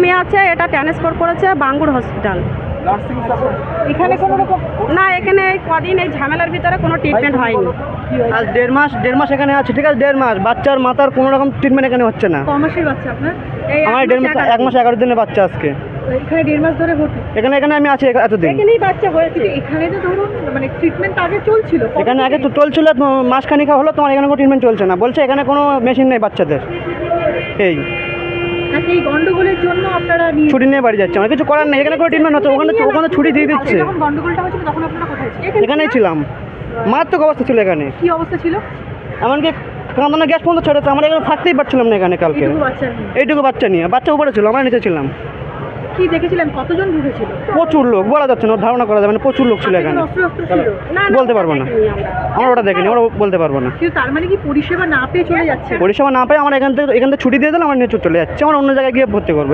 মেয়ে আছে, এটা ট্রান্সফার করেছে বাঙ্গুর হসপিটাল। এখানে কোনো রকম না, এখানে এই কদিন এই ঝামেলার ভিতরে কোনো ট্রিটমেন্ট হয়নি। আজ দেড় মাস এখানে আছে, ঠিক আছে, 1.5 মাস। বাচ্চার মাথার কোনো রকম ট্রিটমেন্ট এখানে হচ্ছে না। ক মাসের বাচ্চা আপনার? এই আমার 1 মাস 11 দিনের বাচ্চা আজকে। এখানে 1.5 মাস ধরে ভর্তি? এখানে আমি আছি এতদিন। এখানেই বাচ্চা হয়েছে। এখানে তো ধরুন মানে ট্রিটমেন্ট আগে চলছিল, এখানে আগে তো চলছিল, মাসখানিক হলো, তোমার এখানে কোনো ট্রিটমেন্ট চলছে না। বলছে এখানে কোনো মেশিন নেই বাচ্চাদের। এই নাকি এই গন্ডগোলের জন্য আপনারা ছুটি নিয়ে বাড়ি যাচ্ছে, আমার কিছু করার নেই। এখানে কোনো ট্রিটমেন্ট হচ্ছে, ওখানে ছুটি দিয়ে দিচ্ছে। যখন গন্ডগোলটা হয়েছিল তখন আপনারা কোথায় ছিলেন? এখানেই ছিলাম, মারাত্মক অবস্থা ছিল এখানে। কি অবস্থা ছিল? এমনকি কাঁদানো গ্যাস পর্যন্ত ছেড়েছে, আমরা এখানে থাকতেই পারছিলাম না এখানে কালকে। এইটুকু বাচ্চা নিয়ে, বাচ্চা উপরে ছিল, আমরা নিচে ছিলাম। কি দেখেছিলেন, কতজন ঢুকেছিল? প্রচুর লোক, বলা যাচ্ছে না, ধারণা করা যাবে না, প্রচুর লোক ছিল এখানে। অস্ত্র ছিল? বলতে পারবো না, আমরা ওটা দেখিনি, ওরা বলতে পারবো না। কিন্তু তার মানে কি পরিষেবা না পেয়ে চলে যাচ্ছে? পরিষেবা না পেয়ে আমরা এখান থেকে ছুটি দিয়ে দিলে আমরা নিয়ে চলে যাচ্ছি, আমরা অন্য জায়গায় গিয়ে ভর্তি করবো।